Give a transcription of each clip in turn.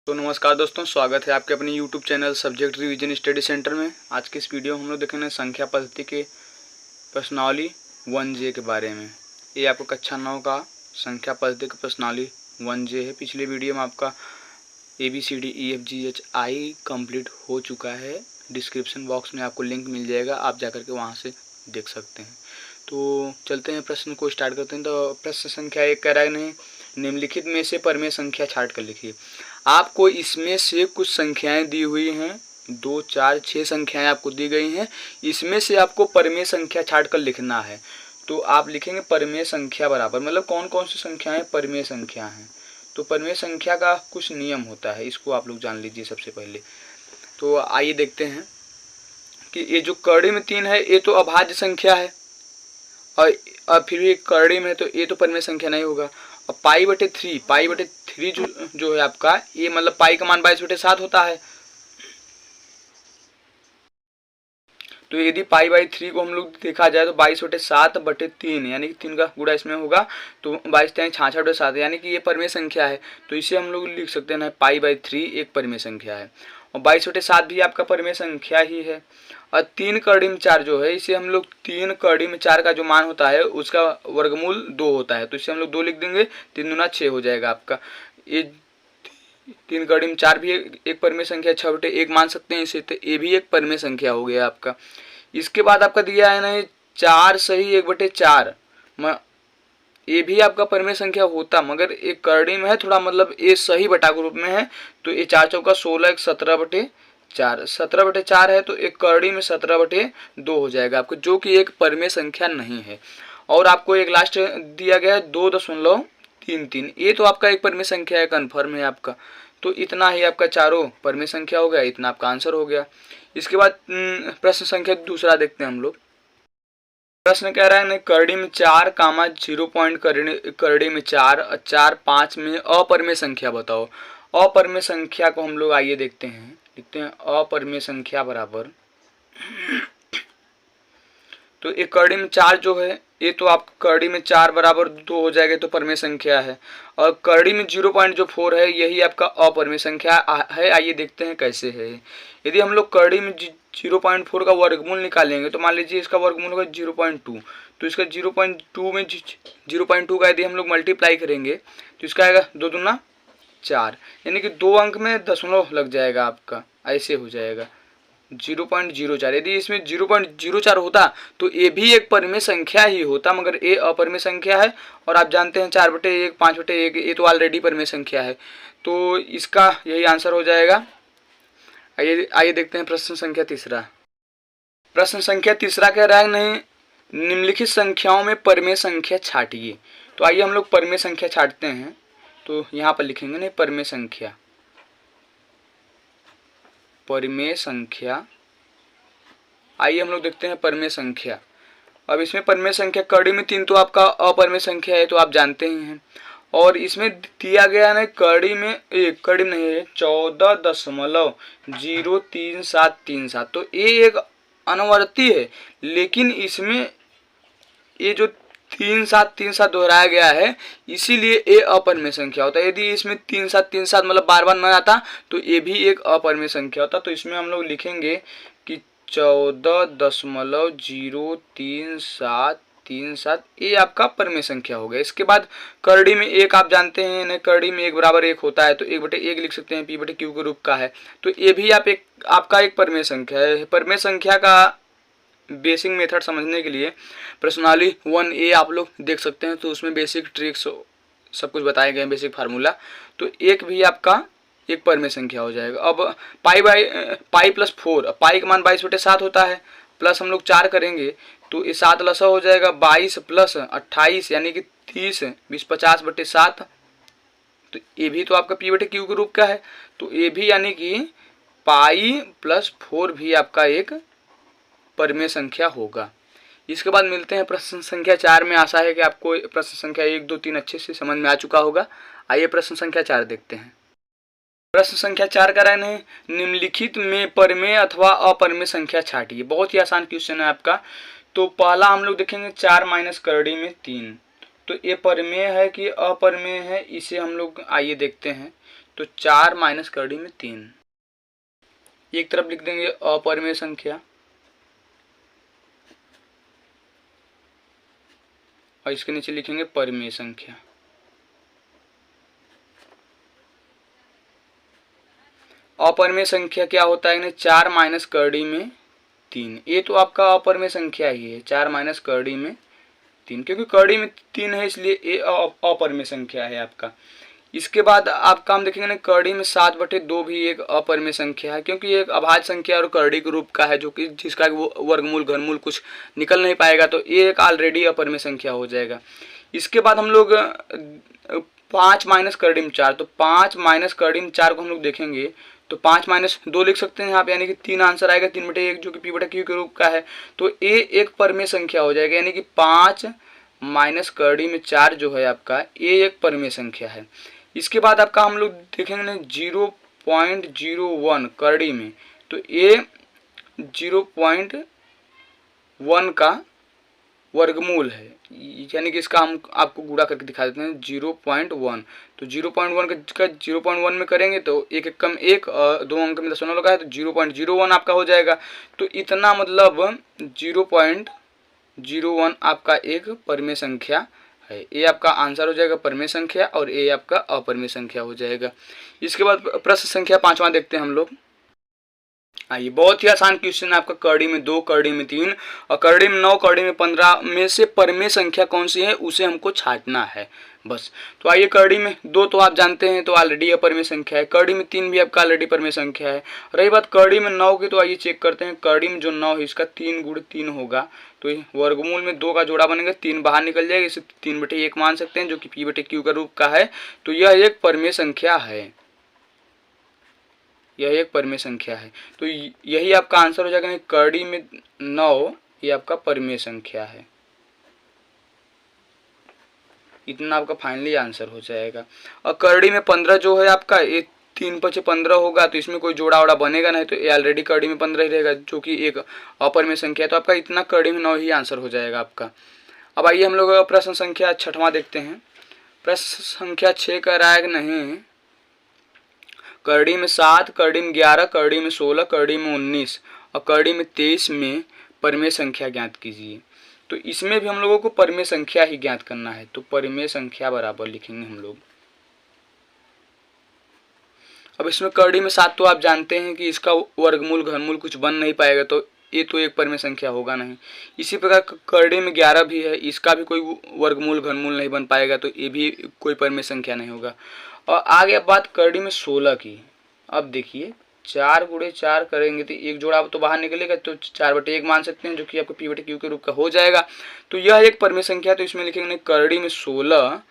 तो नमस्कार दोस्तों, स्वागत है आपके अपने YouTube channel subject revision study centre में। आज के इस वीडियो में हम लोग देखेंगे संख्या पद्धति के प्रश्नावली 1J के बारे में। ये आपको कक्षा 9 का संख्या पद्धति का प्रश्नावली 1J है। पिछले वीडियो में आपका ABCDEFGHI कंप्लीट हो चुका है। डिस्क्रिप्शन बॉक्स में आपको लिंक मिल जाएगा, आप जाकर के वहाँ से देख सकते हैं। तो चलते हैं, प्रश्न को स्टार्ट करते हैं। तो प्रश्न संख्या 1 कह रहा है, नहीं निम्नलिखित में से परमेय संख्या छांट कर लिखिए। आपको इसमें से कुछ संख्याएं दी हुई हैं, 2, 4, 6 संख्याएं आपको दी गई हैं। इसमें से आपको परमेय संख्या छांट कर लिखना है। तो आप लिखेंगे परमेय संख्या बराबर, मतलब कौन कौन सी संख्याएं परमेय संख्या हैं। तो परमेय संख्या का कुछ नियम होता है, इसको आप लोग जान लीजिए सबसे पहले। तो आइए देखते हैं कि ये जो करड़ी में 3 है ये तो अभाज्य संख्या है, और फिर भी करड़ी में तो ये तो परमेय संख्या नहीं होगा। और पाई/3 जो है आपका, ये मतलब पाई का मान 22/7 होता है। तो यदि पाई/3 को हम लोग देखा जाए तो 22/7/3 यानी कि 3 का गुणा इसमें होगा, तो 22×66/7 यानी कि ये परमेय संख्या है। तो इसे हम लोग लिख सकते हैं ना, पाई/3 एक परमेय संख्या है। और 22/7 भी आपका परमेय संख्या ही है। और 3 करड़ी में 4 जो है, इसे हम लोग 3 करड़ी में 4 का जो मान होता है उसका वर्गमूल 2 होता है। तो इसे हम लोग 2 लिख देंगे, 3 दूना 6 हो जाएगा आपका। ये 3 करड़ी में 4 भी एक परमेय संख्या, 6/1 मान सकते हैं इसे, तो ये भी एक परमेय संख्या हो गया आपका। इसके बाद आपका दिया है ना 4 सही 1/4, ये भी आपका परमेय संख्या होता, मगर एक करड़ी में है थोड़ा, मतलब ये सही बटा के रूप में है। तो ये 4 चौका 16, 1 17/4, 17/4 है। तो एक करड़ी में 17/2 हो जाएगा आपको, जो कि एक परमेय संख्या नहीं है। और आपको एक लास्ट दिया गया है 2.33, ये तो आपका एक परमेय संख्या है, कन्फर्म है आपका। तो इतना ही आपका चारों परमेय संख्या हो गया, इतना आपका आंसर हो गया। इसके बाद प्रश्न संख्या दूसरा देखते हैं हम लोग। प्रश्न कह रहा है ना, करड़ी में 4, 0 पॉइंट करड़ी में 4, 4, 5 में अपरमेय संख्या बताओ। अपरमेय संख्या को हम लोग आइए देखते हैं, लिखते हैं अपरमेय संख्या बराबर। तो एक करड़ी में 4 जो है, ये तो आप करड़ी में 4 बराबर 2 हो जाएगा, तो परमेय संख्या है। और करड़ी में 0.4 है, यही आपका अपरमेय संख्या है। आइए देखते हैं कैसे है। यदि हम लोग करड़ी में 0.4 का वर्गमूल निकालेंगे, तो मान लीजिए इसका वर्गमूल होगा 0.2, तो इसका 0.2 में 0.2 का यदि हम लोग मल्टीप्लाई करेंगे तो इसका आएगा 2 दूना 4, यानी कि 2 अंक में दशमलव लग जाएगा आपका, ऐसे हो जाएगा 0.04। यदि इसमें 0.04 होता तो ये भी एक परमेय संख्या ही होता, मगर ये अपरमेय संख्या है। और आप जानते हैं 4/1, 5/1 ये तो ऑलरेडी परमेय संख्या है। तो इसका यही आंसर हो जाएगा। आइए देखते हैं प्रश्न संख्या तीसरा। प्रश्न संख्या तीसरा कह रहा है, नहीं निम्नलिखित संख्याओं में परमेय संख्या छांटिए। तो आइए हम लोग परमेय संख्या छांटते हैं। तो यहाँ पर लिखेंगे नहीं परमेय संख्या, परमेय संख्या। आइए हम लोग देखते हैं परमेय संख्या। अब इसमें परमेय संख्या करड़ी में 3 तो आपका अपरमेय संख्या है, तो आप जानते ही हैं। और इसमें दिया गया है करड़ी में करड़ी में नहीं है 14.03737, तो ये एक अनुवर्ती है। लेकिन इसमें ये जो 3737 दोहराया गया है, इसीलिए ये अपरमेय संख्या होता है। यदि इसमें 3737 मतलब बार बार न आता तो ये भी एक अपरमेय संख्या होता। तो इसमें हम लोग लिखेंगे कि 14.03737 ये आपका परमेय संख्या हो गया। इसके बाद करड़ी में 1 आप जानते हैं ना, करड़ी में 1 बराबर 1 होता है, तो 1/1 लिख सकते हैं, p/q के रूप का है। तो ये भी आपका एक परमेय संख्या है। परमेय संख्या का बेसिक मेथड समझने के लिए प्रश्नावली 1A आप लोग देख सकते हैं। तो उसमें बेसिक ट्रिक्स सब कुछ बताए गए हैं, बेसिक फार्मूला। तो एक भी आपका एक परमेय संख्या हो जाएगा। अब पाई+4, पाई का मान 22/7 होता है, प्लस हम लोग 4 करेंगे तो ये 7 लसा हो जाएगा, 22 + 28 यानी कि 30, 20 50/7। तो ये भी तो आपका p/q के रूप का है। तो ये भी यानी कि पाई+4 भी आपका एक परमेय संख्या होगा। इसके बाद मिलते हैं प्रश्न संख्या 4 में। आशा है कि आपको प्रश्न संख्या 1, 2, 3 अच्छे से समझ में आ चुका होगा। आइए प्रश्न संख्या 4 देखते हैं। प्रश्न संख्या 4 का राय है, निम्नलिखित में परमेय अथवा अपरमेय संख्या छांटिए। बहुत ही आसान क्वेश्चन है आपका। तो पहला हम लोग देखेंगे 4 - करड़ी में 3, तो ये परमेय है कि अपरमेय है, इसे हम लोग आइए देखते हैं। तो 4 माइनस करड़ी में 3। एक तरफ लिख देंगे अपरिमेय संख्या और इसके नीचे लिखेंगे परिमेय संख्या। अपरिमेय संख्या क्या होता है? 4 माइनस करड़ी में 3। ये तो आपका अपरिमेय संख्या ही है, 4 माइनस करड़ी में 3, क्योंकि करड़ी में 3 है इसलिए ये अपरिमेय संख्या है आपका। इसके बाद आपका हम देखेंगे ना, करड़ी में 7/2 भी एक अपरिमेय संख्या है, क्योंकि ये एक अभाज्य संख्या और करड़ी के रूप का है, जो कि जिसका वर्गमूल घनमूल कुछ निकल नहीं पाएगा, तो ये एक ऑलरेडी अपरिमेय संख्या हो जाएगा। इसके बाद हम लोग 5 माइनस करड़ी में 4, तो 5 माइनस करड़ी में 4 को हम लोग देखेंगे तो 5 माइनस 2 लिख सकते हैं यहाँ पे, यानी कि 3 आंसर आएगा, 3/1 जो कि p/q के रूप का है। तो ये एक परिमेय संख्या हो जाएगा, यानी कि 5 माइनस करड़ी में 4 जो है आपका, ये एक परिमेय संख्या है। इसके बाद आपका हम लोग देखेंगे ना 0.01 करड़ी में, तो ये 0.1 का वर्गमूल है, यानी कि इसका हम आपको गुणा करके दिखा देते हैं 0.1। तो 0.1 का 0.1 में करेंगे तो एक एक कम 1, 2 अंक में दशमलव लगा है तो 0.01 आपका हो जाएगा। तो इतना मतलब 0.01 आपका एक परिमेय संख्या है। ये आपका आंसर हो जाएगा परिमेय संख्या और ये आपका अपरिमेय संख्या हो जाएगा। इसके बाद प्रश्न संख्या 5वां देखते हैं हम लोग। आइए, बहुत ही आसान क्वेश्चन है आपका, करड़ी में 2, करड़ी में 3 और करड़ी में 9, करड़ी में 15 में से परिमेय संख्या कौन सी है उसे हमको छांटना है बस। तो आइए, करड़ी में 2 तो आप जानते हैं, तो ऑलरेडी अपरिमेय संख्या है। करड़ी में 3 भी आपका ऑलरेडी परिमेय संख्या है। रही बात करड़ी में 9 की, तो आइए चेक करते हैं। करड़ी में जो 9 है इसका 3 गुण 3 होगा, तो वर्गमूल में 2 का जोड़ा बनेगा, 3 बाहर निकल जाएगा, इसे 3/1 मान सकते हैं, जो कि p/q का रूप का है। तो यह एक परिमेय संख्या है, यह एक परिमेय संख्या है। तो यही आपका आंसर हो जाएगा। करड़ी में 9 ये आपका परिमेय संख्या है। इतना आपका फाइनली आंसर हो जाएगा। और करड़ी में 15 जो है आपका, ये 3×5 = 15 होगा, तो इसमें कोई जोड़ा वोड़ा बनेगा नहीं, तो ये ऑलरेडी करड़ी में 15 ही रहेगा, जो कि एक अपरिमेय संख्या है। तो आपका इतना करड़ी में 9 ही आंसर हो जाएगा आपका। अब आइए हम लोग प्रश्न संख्या 6वां देखते हैं। प्रश्न संख्या 6 कह रहा है कि नहीं, करड़ी में 7, करड़ी में 11, करड़ी में 16, करड़ी में 19 और करड़ी में 23 में परिमेय संख्या ज्ञात कीजिए। तो इसमें भी हम लोगों को परिमेय संख्या ही ज्ञात करना है, तो परिमेय संख्या बराबर लिखेंगे हम लोग। अब इसमें करड़ी में 7 तो आप जानते हैं कि इसका वर्गमूल घनमूल कुछ बन नहीं पाएगा, तो ये तो एक परिमेय संख्या होगा नहीं। इसी प्रकार करड़ी में 11 भी है, इसका भी कोई वर्गमूल घनमूल नहीं बन पाएगा, तो ये भी कोई परिमेय संख्या नहीं होगा। और आगे बात करड़ी में 16 की। अब देखिए, 4 × 4 करेंगे तो एक जोड़ा तो बाहर निकलेगा, तो 4/1 मान सकते हैं, जो कि आपको p/q के रूप का हो जाएगा। तो यह एक परिमेय संख्या, तो इसमें लिखेंगे करड़ी में 16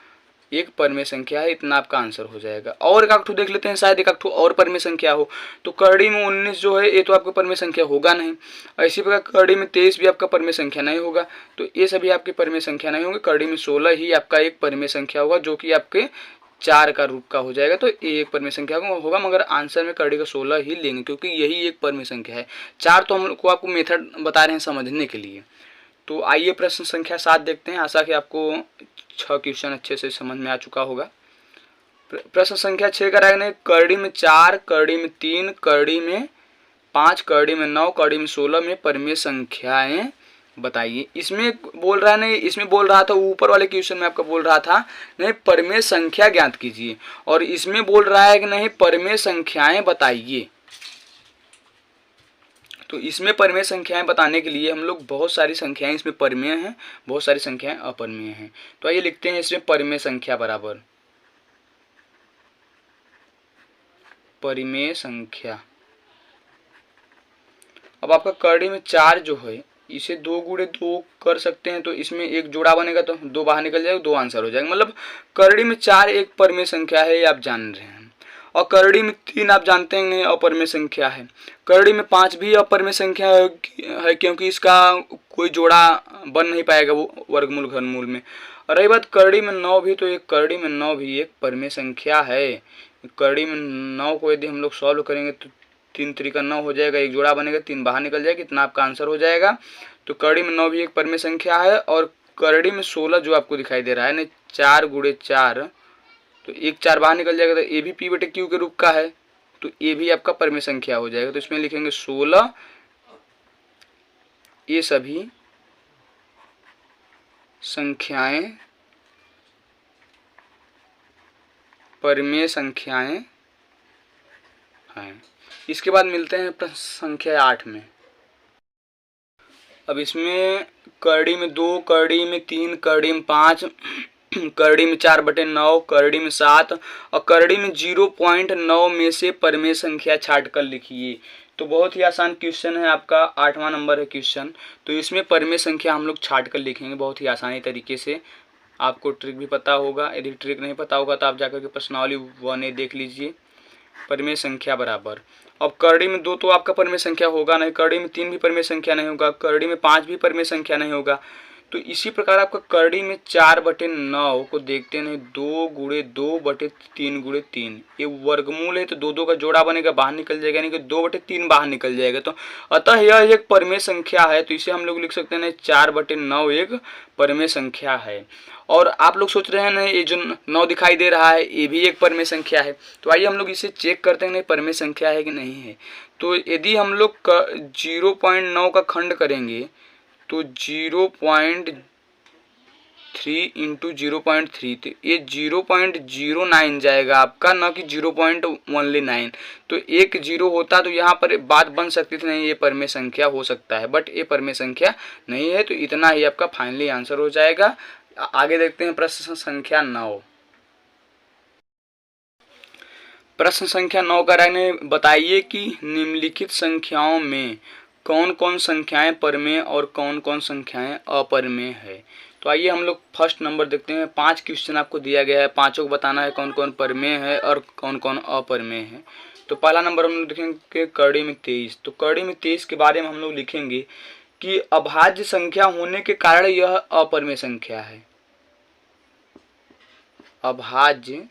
एक परिमेय संख्या है। इतना आपका आंसर हो जाएगा। और एक आठ देख लेते हैं, शायद एक आठ और परिमेय संख्या हो। तो करड़ी में 19 जो है ये तो आपका परिमेय संख्या होगा नहीं। इसी प्रकार करड़ी में 23 भी आपका परिमेय संख्या नहीं होगा, तो ये सभी आपके परिमेय संख्या नहीं होंगे। करड़ी में 16 ही आपका एक परिमेय संख्या होगा, जो कि आपके 4 का रूप का हो जाएगा। तो ये एक परिमेय संख्या होगा, मगर आंसर में करड़ी का 16 ही लेंगे, क्योंकि यही एक परिमेय संख्या है। 4 तो हम लोग को आपको मेथड बता रहे हैं समझने के लिए। तो आइए प्रश्न संख्या 7 देखते हैं। आशा कि आपको 6 क्वेश्चन अच्छे से समझ में आ चुका होगा। प्रश्न संख्या 6 का रहेगा, करड़ी में 4, करड़ी में 3, करड़ी में 5, करड़ी में 9, करड़ी में 16 में परिमेय संख्याएं बताइए। इसमें बोल रहा है नहीं, इसमें बोल रहा था ऊपर वाले क्वेश्चन में आपका बोल रहा था नहीं परिमेय संख्या ज्ञात कीजिए, और इसमें बोल रहा है कि नहीं परिमेय संख्याएं बताइए। तो इसमें परिमेय संख्याएं बताने के लिए हम लोग बहुत सारी संख्याएं इसमें परिमेय हैं, बहुत सारी संख्याएं अपरिमेय हैं। तो आइए लिखते हैं इसमें परिमेय संख्या बराबर परिमेय संख्या। अब आपका करड़ी में 4 जो है इसे 2 × 2 कर सकते हैं, तो इसमें एक जोड़ा बनेगा, तो 2 बाहर निकल जाएगा, 2 आंसर हो जाएगा। मतलब करड़ी में 4 एक परिमेय संख्या है, ये आप जान रहे हैं। और करड़ी में 3 आप जानते हैं अपरिमेय संख्या है। करड़ी में 5 भी अपरिमेय संख्या है, क्योंकि इसका कोई जोड़ा बन नहीं पाएगा वो वर्गमूल घनमूल में। और रही बात करड़ी में 9 भी, तो एक करड़ी में 9 भी एक परिमेय संख्या है। करड़ी में 9 को यदि हम लोग सॉल्व करेंगे तो 3 × 3 = 9 हो जाएगा, एक जोड़ा बनेगा, 3 बाहर निकल जाएगा, इतना आपका आंसर हो जाएगा। तो करड़ी में 9 भी एक परिमेय संख्या है। और करड़ी में 16 जो आपको दिखाई दे रहा है ना, 4 × 4 तो 1 4 बाहर निकल जाएगा, तो ए भी पी बटे क्यू के रूप का है, तो ए भी आपका परिमेय संख्या हो जाएगा। तो इसमें लिखेंगे 16 ये सभी संख्याएं परिमेय संख्याएं हैं। इसके बाद मिलते हैं प्रश्न संख्या 8 में। अब इसमें करड़ी में 2, करड़ी में 3, करड़ी में 5, करड़ी में 4/9, करड़ी में 7 और करड़ी में 0.9 में से परिमेय संख्या छाट कर लिखिए। तो बहुत ही आसान क्वेश्चन है, आपका 8वां नंबर है क्वेश्चन। तो इसमें परिमेय संख्या हम लोग छाट कर लिखेंगे बहुत ही आसानी तरीके से। आपको ट्रिक भी पता होगा, यदि ट्रिक नहीं पता होगा तो आप जाकर के प्रश्नावली 1A देख लीजिए। परिमेय संख्या बराबर, अब करड़ी में 2 तो आपका परिमेय संख्या होगा नहीं, करड़ी में 3 भी परिमेय संख्या नहीं होगा, करड़ी में 5 भी परिमेय संख्या नहीं होगा। तो इसी प्रकार आपका करड़ी में 4/9 को देखते हैं, 2 गुणे 2/3 गुणे 3, ये वर्गमूल है तो 2 का जोड़ा बनेगा, बाहर निकल जाएगा, यानी कि 2/3 बाहर निकल जाएगा। तो अतः यह एक परिमेय संख्या है, तो इसे हम लोग लिख सकते हैं 4/9 एक परिमेय संख्या है। और आप लोग सोच रहे हैं नहीं, ये जो 9 दिखाई दे रहा है ये भी एक परिमेय संख्या है। तो आइए हम लोग इसे चेक करते हैं नहीं परिमेय संख्या है कि नहीं है। तो यदि हम लोग 0.9 का खंड करेंगे तो 0.3 इंटू 0.3, तो ये 0.09 जाएगा आपका, न कि 0.19। तो एक 0 होता तो यहाँ पर बात बन सकती थी, नहीं ये परिमेय संख्या हो सकता है, बट ये परिमेय संख्या नहीं है। तो इतना ही आपका फाइनली आंसर हो जाएगा। आगे देखते हैं प्रश्न संख्या 9। प्रश्न संख्या 9 का राय बताइए कि निम्नलिखित संख्याओं में कौन कौन संख्याएं परिमेय और कौन कौन संख्याएं अपरिमेय है। तो आइए हम लोग फर्स्ट नंबर देखते हैं। 5 क्वेश्चन आपको दिया गया है, पांचों को बताना है कौन कौन परिमेय है और कौन कौन अपरिमेय है। तो पहला नंबर हम लोग देखेंगे करड़ी में 23। तो करड़ी में 23 के बारे में हम लोग लिखेंगे कि अभाज्य संख्या होने के कारण यह अपरिमेय संख्या है। अभाज्य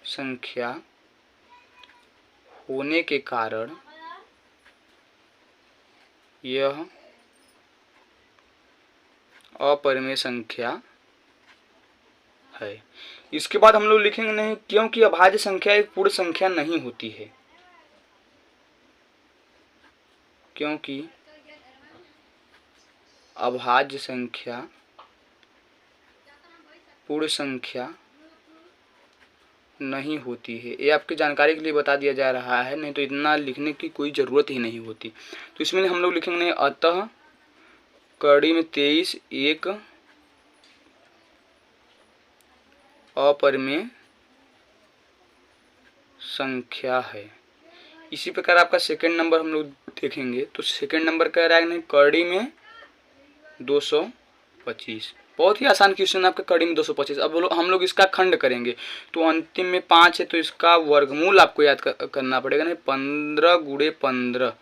संख्या होने के कारण यह अपरिमेय संख्या है। इसके बाद हम लोग लिखेंगे नहीं, क्योंकि अभाज्य संख्या एक पूर्ण संख्या नहीं होती है, क्योंकि अभाज्य संख्या पूर्ण संख्या नहीं होती है। ये आपकी जानकारी के लिए बता दिया जा रहा है, नहीं तो इतना लिखने की कोई ज़रूरत ही नहीं होती। तो इसमें हम लोग लिखेंगे अतः करड़ी में 23 एक अपरिमेय संख्या है। इसी प्रकार आपका सेकंड नंबर हम लोग देखेंगे। तो सेकंड नंबर कह रहा है नहीं करड़ी में 225। बहुत ही आसान क्वेश्चन आपका करड़ी में 225। अब हम लोग इसका खंड करेंगे तो अंतिम में 5 है, तो इसका वर्गमूल आपको याद करना पड़ेगा। नहीं 15 गुणे 15,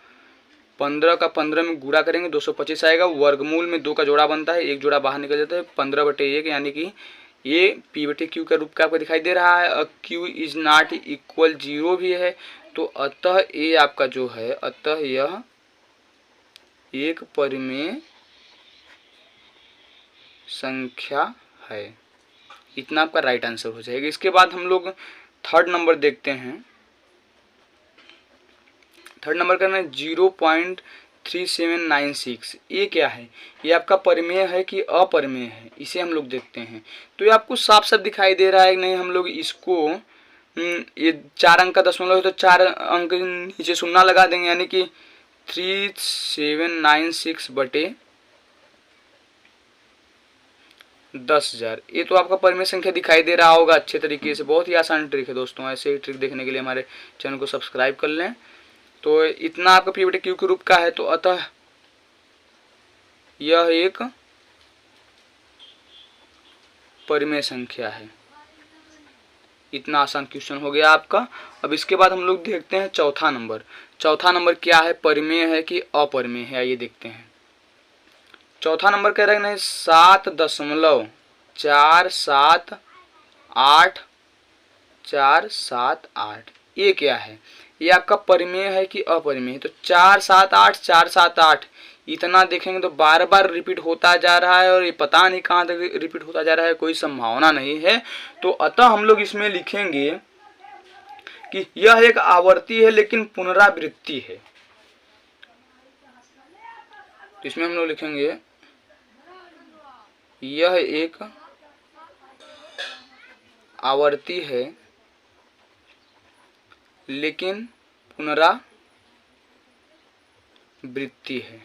15 का 15 में गुणा करेंगे 225 आएगा। वर्गमूल में 2 का जोड़ा बनता है, एक जोड़ा बाहर निकल जाता है, 15/1, यानी कि ये पी बटे क्यू का रूप का आपको दिखाई दे रहा है। और क्यू इज नॉट इक्वल 0 भी है, तो अतः ये आपका जो है, अतः यह एक परिमेय संख्या है। इतना आपका राइट आंसर हो जाएगा। इसके बाद हम लोग थर्ड नंबर देखते हैं। थर्ड नंबर करना है 0.3796। ये क्या है, ये आपका परिमेय है कि अपरिमेय है, इसे हम लोग देखते हैं। तो ये आपको साफ साफ दिखाई दे रहा है कि नहीं। हम लोग इसको ये 4 अंक का दशमलव है तो 4 अंक नीचे शून्य लगा देंगे, यानी कि 3796 बटे 10,000। ये तो आपका परिमेय संख्या दिखाई दे रहा होगा अच्छे तरीके से। बहुत ही आसान ट्रिक है दोस्तों, ऐसे ही ट्रिक देखने के लिए हमारे चैनल को सब्सक्राइब कर लें। तो इतना आपका पी बटे क्यू के रूप का है, तो अतः यह एक परिमेय संख्या है। इतना आसान क्वेश्चन हो गया आपका। अब इसके बाद हम लोग देखते हैं चौथा नंबर। चौथा नंबर क्या है, परिमेय है कि अपरिमेय है, आइए देखते हैं। चौथा नंबर कह रहे हैं 7.478,478। ये क्या है, ये आपका परिमेय है कि अपरिमेय है। तो 478, 478 इतना देखेंगे तो बार बार रिपीट होता जा रहा है और ये पता नहीं कहाँ तक रिपीट होता जा रहा है, कोई संभावना नहीं है। तो अतः हम लोग इसमें लिखेंगे कि यह एक आवर्ती है लेकिन पुनरावृत्ति है। तो इसमें हम लोग लिखेंगे यह एक आवर्ती है लेकिन पुनरावृत्ति है।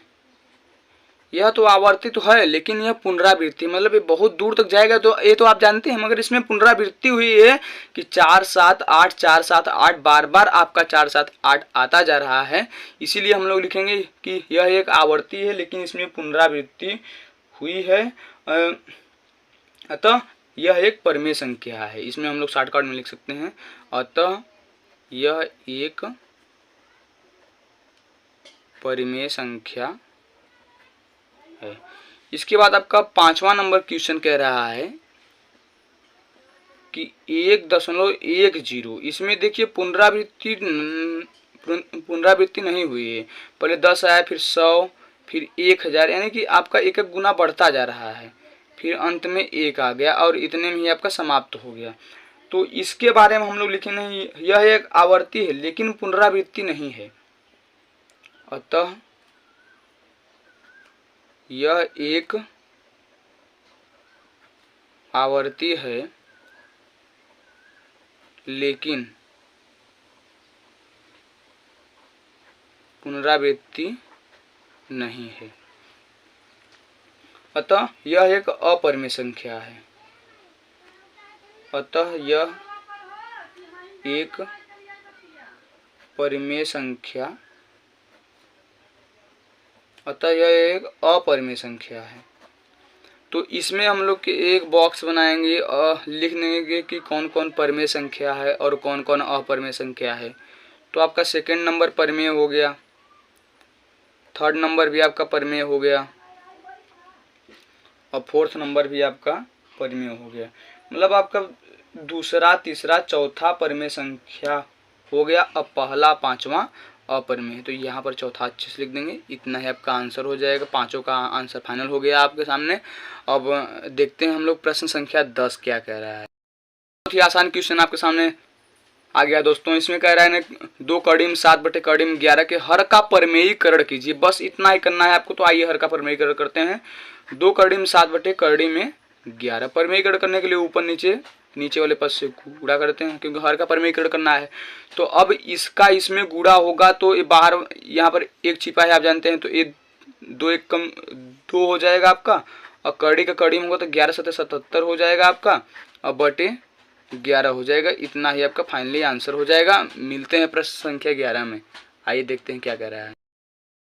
यह तो आवर्ती तो है लेकिन यह पुनरावृत्ति, मतलब ये बहुत दूर तक जाएगा, तो ये तो आप जानते हैं, मगर इसमें पुनरावृत्ति हुई है कि 4 7 8 4 7 8 बार बार आपका 4 7 8 आता जा रहा है। इसीलिए हम लोग लिखेंगे कि यह एक आवर्ती है लेकिन इसमें पुनरावृत्ति हुई है, अतः यह एक परिमेय संख्या है। इसमें हम लोग शॉर्टकट में लिख सकते हैं, अतः यह एक परिमेय संख्या है। इसके बाद आपका 5वां नंबर क्वेश्चन कह रहा है कि 1.10, इसमें देखिए पुनरावृत्ति नहीं हुई है। पहले 10 आया, फिर 100, फिर 1000, यानी कि आपका एक एक गुना बढ़ता जा रहा है, फिर अंत में 1 आ गया और इतने में ही आपका समाप्त हो गया। तो इसके बारे में हम लोग लिखे नहीं, यह एक आवर्ती है लेकिन पुनरावृत्ति नहीं है, अतः यह एक आवर्ती है लेकिन पुनरावृत्ति नहीं है, अतः यह एक अपरिमेय संख्या है। अतः यह एक परिमेय संख्या, अतः यह एक अपरिमेय संख्या है। तो इसमें हम लोग के एक बॉक्स बनाएंगे और लिख देंगे कि कौन कौन परिमेय संख्या है और कौन कौन अपरिमेय संख्या है। तो आपका सेकंड नंबर परिमेय हो गया, थर्ड नंबर भी आपका परिमेय हो गया और फोर्थ नंबर भी आपका परिमेय हो गया। मतलब आपका दूसरा, तीसरा, चौथा परिमेय संख्या हो गया। अब पहला, पांचवा अपरिमेय, तो यहाँ पर चौथा अच्छे से लिख देंगे। इतना ही आपका आंसर हो जाएगा। पांचों का आंसर फाइनल हो गया आपके सामने। अब देखते हैं हम लोग प्रश्न संख्या 10 क्या कह रहा है। बहुत ही आसान क्वेश्चन आपके सामने आ गया दोस्तों। इसमें कह रहा है ना 2/7/11 के हर का परिमेयीकरण कीजिए। बस इतना ही करना है आपको। तो आइए हर का परिमेयीकरण करते हैं। 2/7/11 परिमेयीकरण करने के लिए ऊपर नीचे वाले पद से गुणा करते हैं, क्योंकि हर का परिमेयीकरण करना है। तो अब इसका इसमें गुणा होगा तो ये बाहर यहाँ पर एक छिपा है, आप जानते हैं, तो ये 2 1 कम 2 हो जाएगा आपका। और कड़ी का कड़ी में होगा तो 11 7 77 हो जाएगा आपका, और बटे 11 हो जाएगा। इतना ही आपका फाइनली आंसर हो जाएगा। मिलते हैं प्रश्न संख्या 11 में। आइए देखते हैं क्या कह रहा है।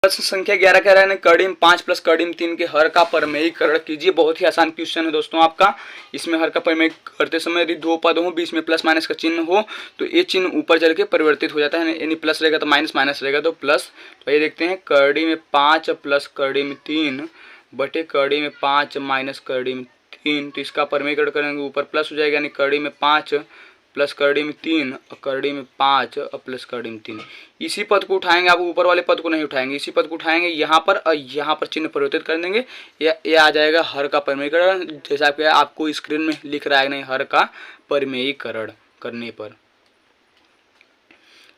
प्रश्न संख्या 11 कह रहा है ना कड़ीम 5 + कड़ीम 3 के हर का परिमेयीकरण कीजिए। बहुत ही आसान क्वेश्चन है दोस्तों आपका। इसमें हर का परिमेय करते समय यदि 2 पद हो, बीच में प्लस माइनस का चिन्ह हो, तो ये चिन्ह ऊपर चल के परिवर्तित हो जाता है। यानी प्लस रहेगा तो माइनस, माइनस रहेगा तो प्लस। तो ये देखते हैं कड़ी में 5 + कड़ी में 3 बटे कड़ी में 5 - कड़ी में 3। तो इसका परिमेयीकरण करेंगे, ऊपर प्लस हो जाएगा, यानी कड़ी में 5 + कड़ी में 3 और कड़ी में 5 और प्लस कड़ी में 3। इसी पद को उठाएंगे, आप ऊपर वाले पद को नहीं उठाएंगे, इसी पद को उठाएंगे यहाँ पर, और यहाँ पर चिन्ह परिवर्तित कर देंगे। ये आ जाएगा हर का परिमेयीकरण, जैसा आपको स्क्रीन में लिख रहा है नहीं, हर का परिमेयीकरण करने पर।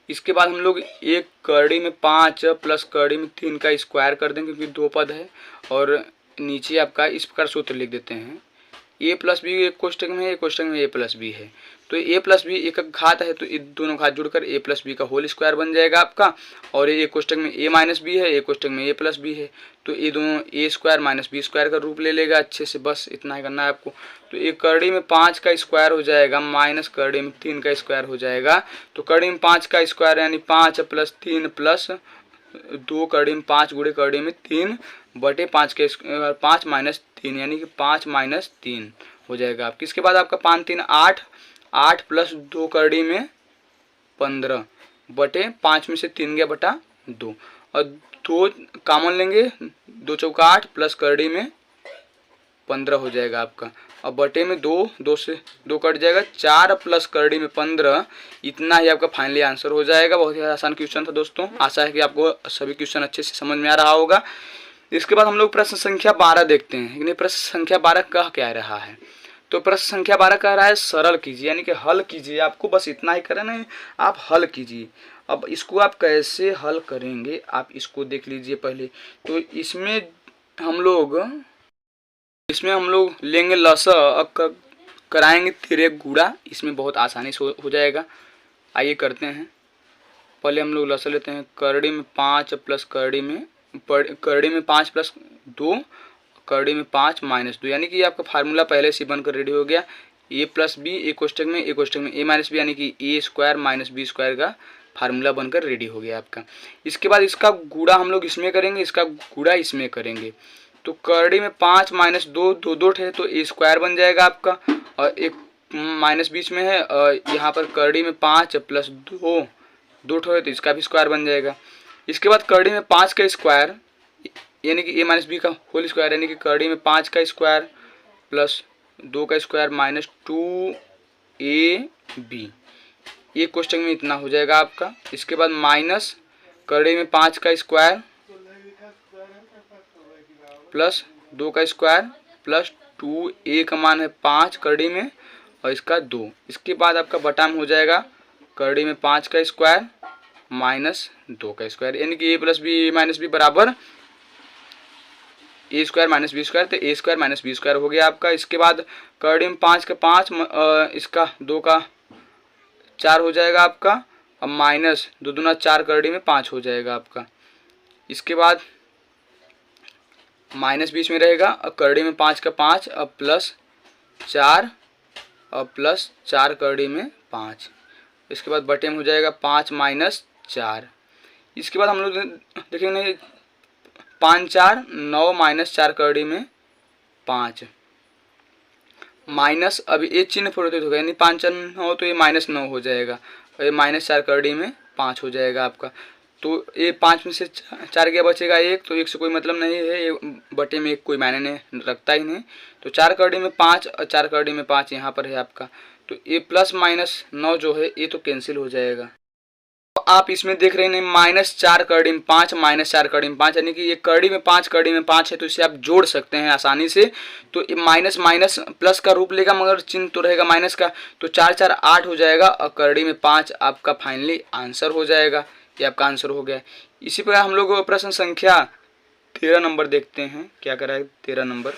इसके बाद हम लोग एक कड़ी में 5 + कड़ी में 3 का स्क्वायर कर देंगे, क्योंकि 2 पद है। और नीचे आपका इस प्रकार सूत्र लिख देते हैं, a + b एक कोष्टक में है, एक कोष्टक में a + b है। तो a + b एक घात है, तो ये दोनों घात जुड़कर a + b का होल स्क्वायर बन जाएगा आपका। और ये एक कोष्टक में a - b है, एक कोष्टक में a + b है, तो ये दोनों a² - b² का रूप ले लेगा अच्छे से। बस इतना ही करना है आपको। तो एक कड़ी में 5 का स्क्वायर हो जाएगा माइनस कड़ी में 3 का स्क्वायर हो जाएगा। तो कड़ी में 5 का स्क्वायर यानी 5 + 3 + 2 कड़ी में 5 गुणे कड़ी में 3 बटे 5 के 5 - 3, यानी कि 5 - 3 हो जाएगा आपकी। इसके बाद आपका 5 3 8 8 + 2 कड़ी में 15 बटे 5 में से 3 गया बटा 2, और 2 कॉमन लेंगे, 2 चौका 8 प्लस कड़ी में 15 हो जाएगा आपका। अब बटे में 2 से 2 कट जाएगा, 4 + कड़ी में 15। इतना ही आपका फाइनली आंसर हो जाएगा। बहुत ही आसान क्वेश्चन था दोस्तों। आशा है कि आपको सभी क्वेश्चन अच्छे से समझ में आ रहा होगा। इसके बाद हम लोग प्रश्न संख्या 12 देखते हैं। यानी प्रश्न संख्या 12 कह क्या रहा है, तो प्रश्न संख्या 12 कह रहा है सरल कीजिए, यानी कि हल कीजिए। आपको बस इतना ही करना है, आप हल कीजिए। अब इसको आप कैसे हल करेंगे आप इसको देख लीजिए पहले। तो इसमें हम लोग लेंगे लसा, कराएंगे तिर्यक गुणा। इसमें बहुत आसानी से हो जाएगा। आइए करते हैं। पहले हम लोग लसा लेते हैं। करड़ी में 5 प्लस करड़ी में 5 प्लस 2, करड़ी में 5 माइनस 2, यानी कि आपका फार्मूला पहले से बनकर रेडी हो गया। ए प्लस बी, ए कोष्टक में ए माइनस बी, यानी कि ए स्क्वायर माइनस बी स्क्वायर का फार्मूला बनकर रेडी हो गया आपका। इसके बाद इसका गुणा हम लोग इसमें करेंगे, इसका गुणा इसमें करेंगे। तो करड़ी में 5 माइनस 2, 2 ठे तो ए स्क्वायर बन जाएगा आपका, और एक माइनस बीच में है। यहाँ पर करड़ी में 5 प्लस 2 ठो है तो इसका भी स्क्वायर बन जाएगा। इसके बाद करड़ी में 5 का स्क्वायर, यानी कि ए माइनस बी का होल स्क्वायर, यानी कि करड़ी में 5 का स्क्वायर प्लस 2 का स्क्वायर माइनस 2ab, ये कोष्टक में इतना हो जाएगा आपका। इसके बाद माइनस करड़ी में 5 का स्क्वायर प्लस 2 का स्क्वायर प्लस 2a का मान है 5 करड़ी में और इसका 2। इसके बाद आपका बटा में हो जाएगा करड़ी में 5 का स्क्वायर माइनस 2 का स्क्वायर, यानी कि ए प्लस बी माइनस बी बराबर ए स्क्वायर माइनस बी स्क्वायर, तो ए स्क्वायर माइनस बी स्क्वायर हो गया आपका। इसके बाद करड़ी में 5 का 5, इसका 2 का 4 हो जाएगा आपका, अब माइनस 2 दूना 4 करड़ी में 5 हो जाएगा आपका। इसके बाद माइनस बीच में रहेगा, अब करड़ी में 5 का 5, अब प्लस 4 और प्लस 4 करड़ी में 5। इसके बाद बटे में हो जाएगा 5 माइनस 4। इसके बाद हम लोग देखेंगे 5 4 9 माइनस 4 करड़ी में 5 माइनस, अभी ये चिन्ह परिवर्तित होगा, यानी 5 4 9 तो ये माइनस 9 हो जाएगा, और ये माइनस 4 करड़ी में 5 हो जाएगा आपका। तो ये 5 में से 4 गया बचेगा 1, तो 1 से कोई मतलब नहीं है, ये बटे में 1 कोई मायने नहीं रखता ही नहीं। तो 4 करड़ी में 5 और 4 करड़ी में 5 यहाँ पर है आपका, तो ये प्लस माइनस 9 जो है ये तो कैंसिल हो जाएगा। तो आप इसमें देख रहे हैं माइनस 4 करड़ी में 5 माइनस 4 करड़ी में 5, यानी कि ये करड़ी में 5 करड़ी में 5 है, तो इसे आप जोड़ सकते हैं आसानी से। तो ये माइनस माइनस प्लस का रूप लेगा, मगर चिन्ह तो रहेगा माइनस का, तो 4 4 8 हो जाएगा और करड़ी में 5 आपका फाइनली आंसर हो जाएगा। ये आपका आंसर हो गया। इसी प्रकार हम लोग प्रश्न संख्या 13 नंबर देखते हैं क्या कह रहा है 13 नंबर।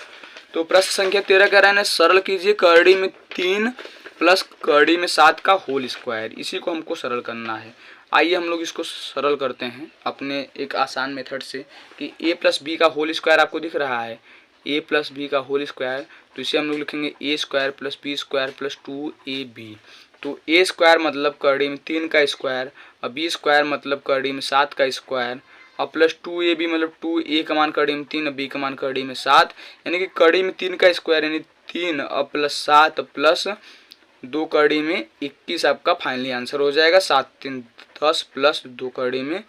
तो प्रश्न संख्या 13 कह रहा है सरल कीजिए करड़ी में 3 प्लस करड़ी में 7 का होल स्क्वायर। इसी को हमको सरल करना है। आइए हम लोग इसको सरल करते हैं अपने एक आसान मेथड से, कि a प्लस बी का होल स्क्वायर आपको दिख रहा है, a प्लस बी का होल स्क्वायर, तो इसे हम लोग लिखेंगे a square plus B square plus 2ab। तो a स्क्वायर मतलब करड़ी में 3 का स्क्वायर, और b स्क्वायर मतलब करड़ी में 7 का स्क्वायर, और प्लस 2ab मतलब 2a का मान करड़ी में 3 और b का मान करड़ी में 7, यानी कि करड़ी में 3 का स्क्वायर यानी 3 और प्लस 7 प्लस 2 करड़ी में 21 आपका फाइनली आंसर हो जाएगा। 7 3 10 प्लस 2 करड़ी में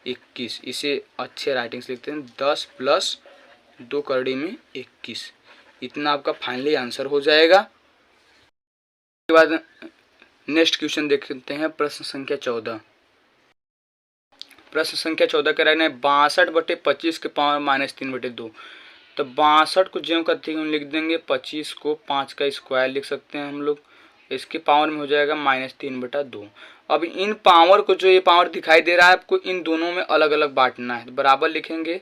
21, इसे अच्छे राइटिंग से लिखते हैं 10 प्लस 2 करड़ी में 21, इतना आपका फाइनली आंसर हो जाएगा। उसके बाद नेक्स्ट क्वेश्चन देखते हैं प्रश्न संख्या 14। प्रश्न संख्या 14 कह रहे हैं 62/25 के पावर माइनस 3/2। तो 62 को ज्यों का त्यों लिख देंगे, 25 को 5 का स्क्वायर लिख सकते हैं हम लोग, इसके पावर में हो जाएगा -3/2। अब इन पावर को, जो ये पावर दिखाई दे रहा है आपको, इन दोनों में अलग अलग बांटना है। तो बराबर लिखेंगे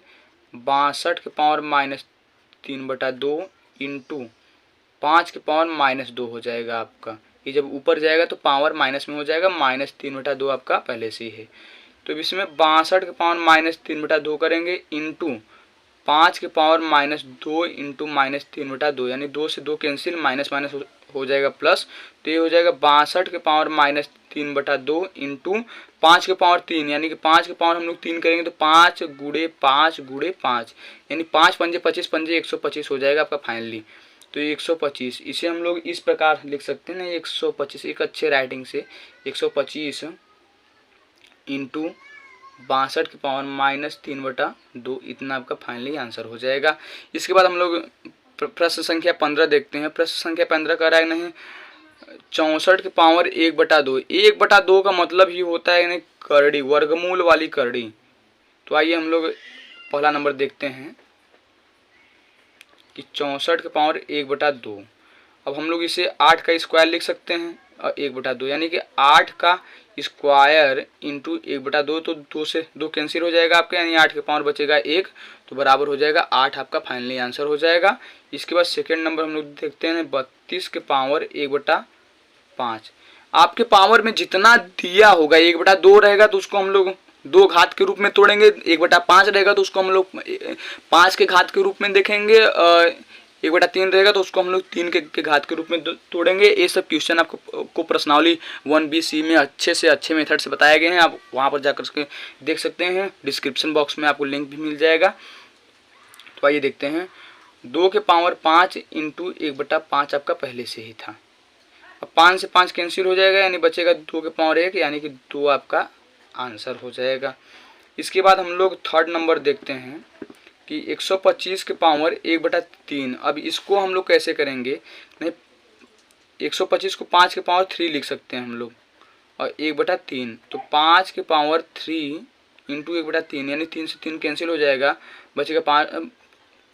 62 के पावर -3/2 इंटू 5 के पावर -2 हो जाएगा आपका। ये जब ऊपर जाएगा तो पावर माइनस में हो जाएगा, -3/2 आपका पहले से ही है। तो इसमें 62 के पावर -3/2 करेंगे इंटू 5 के पावर -2 इंटू -3/2, यानी 2 से 2 कैंसिल, माइनस माइनस हो जाएगा प्लस, तो ये हो जाएगा 62 के पावर -3/2 इंटू 5 के पावर 3, यानी कि 5 के पावर हम लोग 3 करेंगे तो 5 गुणे 5 गुणे 5, यानी 5 पंजे 25 पंजे 125 हो जाएगा आपका फाइनली। तो 125, इसे हम लोग इस प्रकार लिख सकते हैं ना, 125 एक अच्छे राइटिंग से 125 इंटू 62 के पावर -3/2, इतना आपका फाइनली आंसर हो जाएगा। इसके बाद हम लोग प्रश्न संख्या 15 देखते हैं। प्रश्न संख्या 15 का राय नहीं 64 के पावर 1/2। 1/2 का मतलब ही होता है करड़ी, वर्गमूल वाली करड़ी। तो आइए हम लोग पहला नंबर देखते हैं कि 64 के पावर 1/2। अब हम लोग इसे 8 का स्क्वायर लिख सकते हैं और 1/2 यानी कि 8 का स्क्वायर इंटू 1/2, तो 2 से 2 कैंसिल हो जाएगा आपके, यानी 8 के पावर बचेगा 1, तो बराबर हो जाएगा 8 आपका फाइनली आंसर हो जाएगा। इसके बाद सेकेंड नंबर हम लोग देखते हैं 32 के पावर 1/5। आपके पावर में जितना दिया होगा 1/2 रहेगा तो उसको हम लोग 2 घात के रूप में तोड़ेंगे, 1/5 रहेगा तो उसको हम लोग 5 के घात के रूप में देखेंगे, 1/3 रहेगा तो उसको हम लोग 3 के घात के रूप में तोड़ेंगे। ये सब क्वेश्चन आपको प्रश्नावली 1BC में अच्छे से अच्छे मेथड से बताए गए हैं, आप वहाँ पर जाकर के देख सकते हैं, डिस्क्रिप्शन बॉक्स में आपको लिंक भी मिल जाएगा। तो आइए देखते हैं, 2 के पावर 5 इंटू 1/5 आपका पहले से ही था। अब 5 से 5 कैंसिल हो जाएगा, यानी बचेगा 2 के पावर 1, यानी कि 2 आपका आंसर हो जाएगा। इसके बाद हम लोग थर्ड नंबर देखते हैं कि 125 के पावर 1/3। अब इसको हम लोग कैसे करेंगे, नहीं 125 को 5 के पावर 3 लिख सकते हैं हम लोग और 1/3, तो 5 के पावर 3 इंटू 1/3, यानी 3 से 3 कैंसिल हो जाएगा, बचेगा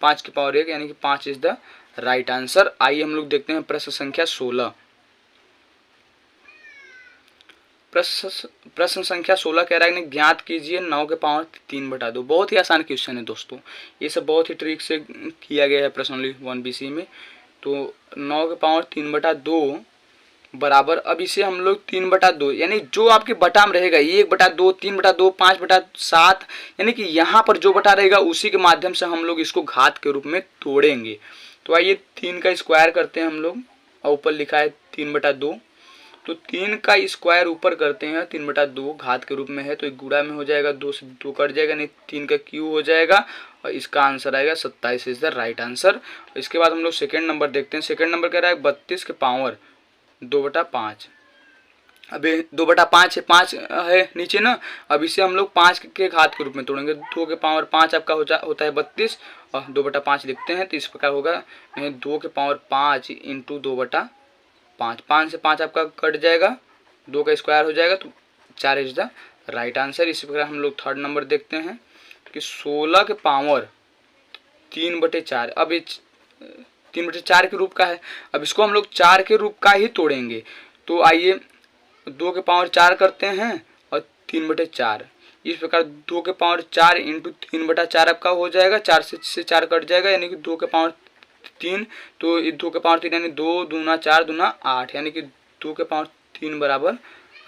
5 के पावर 1, यानी कि 5 इज द राइट आंसर। आइए हम लोग देखते हैं प्रश्न संख्या 16। प्रश्न संख्या 16 कह रहा है कि ज्ञात कीजिए 9 के पावर 3/2। बहुत ही आसान क्वेश्चन है दोस्तों, ये सब बहुत ही ट्रिक से किया गया है प्रश्नावली 1BC में। तो 9 के पावर 3/2 बराबर, अब इसे हम लोग 3/2 यानी जो आपके बटा में रहेगा 1/2, 3/2, 5/7, यानी कि यहाँ पर जो बटा रहेगा उसी के माध्यम से हम लोग इसको घात के रूप में तोड़ेंगे। तो आइए 3 का स्क्वायर करते हैं हम लोग, और ऊपर लिखा है 3/2, तो 3 का स्क्वायर ऊपर करते हैं, 3/2 घात के रूप में है तो एक गुणा में हो जाएगा, 2 से 2 कट जाएगा, नहीं 3 का क्यूब हो जाएगा और इसका आंसर आएगा 27 इज द राइट आंसर। इसके बाद हम लोग सेकेंड नंबर देखते हैं। सेकेंड नंबर कह रहा है 32 के पावर 2/5। अभी 2/5 है, 5 है नीचे ना, अब इसे हम लोग 5 के घात के रूप में तोड़ेंगे। 2 के पावर 5 आपका होता है 32 और 2/5 लिखते हैं, तो इस प्रकार होगा 2 के पावर 5 इंटू 2/5। 5 से 5 आपका कट जाएगा, 2 का स्क्वायर हो जाएगा, तो 4 इज द राइट आंसर। इसी प्रकार हम लोग थर्ड नंबर देखते हैं कि 16 के पावर 3/4। अब ये 3/4 के रूप का है, अब इसको हम लोग 4 के रूप का ही तोड़ेंगे। तो आइए 2 के पावर 4 करते हैं और 3/4, इस प्रकार 2 के पावर 4 इंटू 3/4 आपका हो जाएगा, 4 से 4 कट जाएगा, यानी कि 2 के पावर 3, तो 2 के पावर 3 यानी 2 दूना 4 दूना 8, यानी कि 2 के पावर 3 बराबर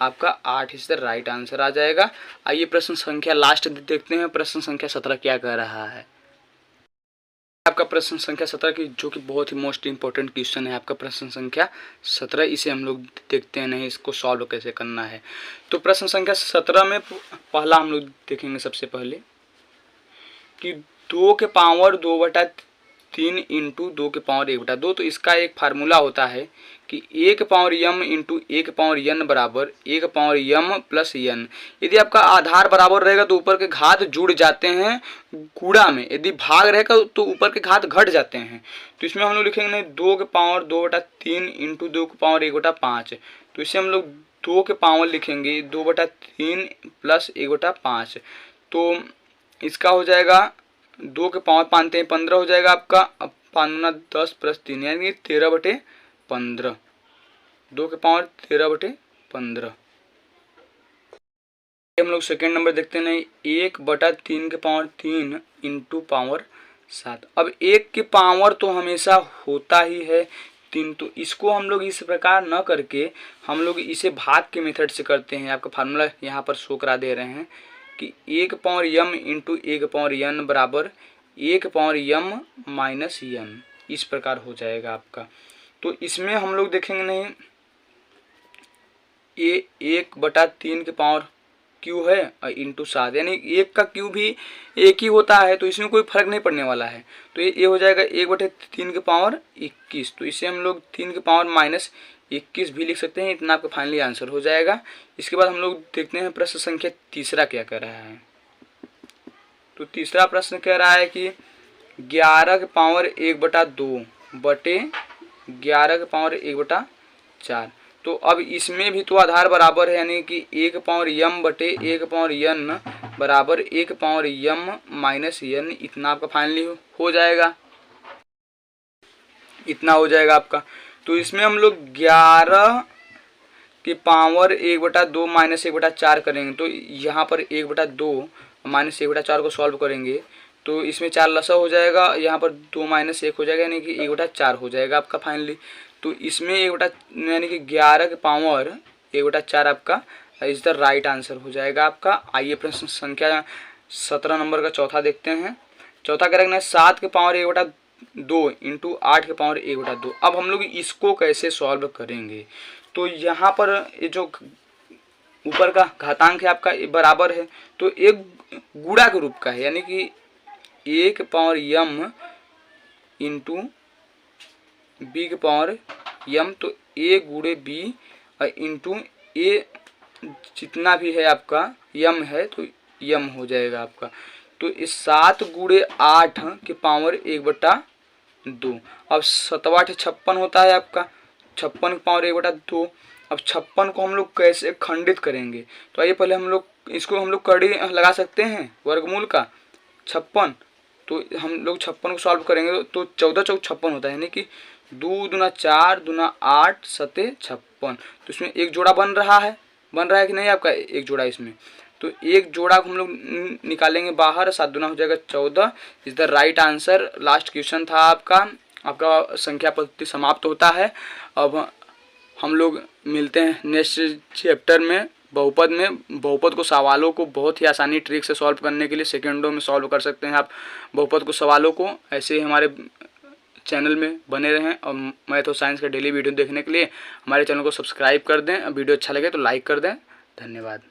आपका 8 इस राइट आंसर आ जाएगा। आइए प्रश्न संख्या लास्ट देखते हैं, प्रश्न संख्या 17 क्या कह रहा है। आपका प्रश्न संख्या 17 की जो कि बहुत ही मोस्ट इंपॉर्टेंट क्वेश्चन है आपका प्रश्न संख्या 17, इसे हम लोग देखते हैं नहीं इसको सॉल्व कैसे करना है। तो प्रश्न संख्या 17 में पहला हम लोग देखेंगे सबसे पहले कि 2 के पावर 2/3 इंटू 2 के पावर 1/2। तो इसका एक फार्मूला होता है कि 1 power m into 1 power n बराबर 1 पावर m प्लस n। यदि आपका आधार बराबर रहेगा तो ऊपर के घात जुड़ जाते हैं गुणा में, यदि भाग रहेगा तो ऊपर के घात घट जाते हैं। तो इसमें हम लोग लिखेंगे 2 के पावर 2/3 इंटू 2 के पावर 1/5। तो इसे हम लोग 2 के पावर लिखेंगे 2/3 प्लस 1/5। तो इसका हो जाएगा 2 के पावर 5 15 हो जाएगा आपका, अब 5 10 प्लस 3 यानी 13/15। 2 के पावर 13/15। हम लोग सेकेंड नंबर देखते हैं 1/3 के पावर 3 इंटू पावर 7। अब 1 के पावर तो हमेशा होता ही है 3, तो इसको हम लोग इस प्रकार न करके हम लोग इसे भाग के मेथड से करते हैं। आपका फार्मूला यहाँ पर शो करा दे रहे हैं कि 1 power m into 1 power n बराबर 1 पावर m माइनस n, इस प्रकार हो जाएगा आपका। तो इसमें हम लोग देखेंगे नहीं, ये 1/3 के पावर क्यू है और इंटू 7, यानी 1 का क्यू भी 1 ही होता है, तो इसमें कोई फर्क नहीं पड़ने वाला है। तो ये हो जाएगा 1/3 के पावर 21, तो इसे हम लोग 3 के पावर माइनस 21 भी लिख सकते हैं, इतना आपका फाइनली आंसर हो जाएगा। इसके बाद हम लोग देखते हैं प्रश्न संख्या तीसरा क्या कह रहा है। तो तीसरा प्रश्न कह रहा है कि 11 के पावर 1/2 बटे 11 के पावर 1/4। तो अब इसमें भी तो आधार बराबर है, यानी कि 1 पावर m बटे 1 पावर n बराबर 1 पावर m माइनस n, इतना आपका फाइनली हो जाएगा। इतना हो जाएगा आपका। तो इसमें हम लोग 11 की पावर 1/2 माइनस 1/4 करेंगे। तो यहाँ पर 1/2 माइनस 1/4 को सॉल्व करेंगे तो इसमें 4 लसा हो जाएगा, यहाँ पर 2 माइनस 1 हो जाएगा, यानी कि 1/4 हो जाएगा आपका फाइनली। तो इसमें यानी कि 11 के पावर 1/4 आपका इज द राइट आंसर हो जाएगा आपका। आइए प्रश्न संख्या 17 नंबर का चौथा देखते हैं। चौथा क्या रखना है, 7 के पावर 1/2 इंटू 8 के पावर 1/2। अब हम लोग इसको कैसे सॉल्व करेंगे, तो यहाँ पर ये जो ऊपर का घातांक है आपका बराबर है, तो एक गुणा के रूप का है, यानी कि 1 के पावर m इंटू बी के पावर m। तो a गुणे बी इंटू ए जितना भी है आपका m है तो m हो जाएगा आपका। तो इस 7 गुणे 8 के पावर 1/2। अब 7 56 होता है आपका, 56 के पावर 1/2। अब 56 को हम लोग कैसे खंडित करेंगे, तो आइए पहले हम लोग इसको कड़ी लगा सकते हैं वर्गमूल का 56। तो हम लोग 56 को सॉल्व करेंगे तो 14 चौक 56 होता है, यानी कि 2 दूना 4 दूना 8 सते 56। तो इसमें एक जोड़ा बन रहा है कि नहीं आपका, एक जोड़ा इसमें। तो एक जोड़ा को हम लोग निकालेंगे बाहर, 7 दूना हो जाएगा 14 is the right answer. Last question था आपका संख्या पद्धति समाप्त होता है। अब हम लोग मिलते हैं नेक्स्ट चैप्टर में बहुपद को सवालों को बहुत ही आसानी ट्रिक से सॉल्व करने के लिए सेकंडों में सॉल्व कर सकते हैं आप बहुपद को सवालों को। ऐसे ही हमारे चैनल में बने रहें और मैथ और साइंस का डेली वीडियो देखने के लिए हमारे चैनल को सब्सक्राइब कर दें। वीडियो अच्छा लगे तो लाइक कर दें। धन्यवाद।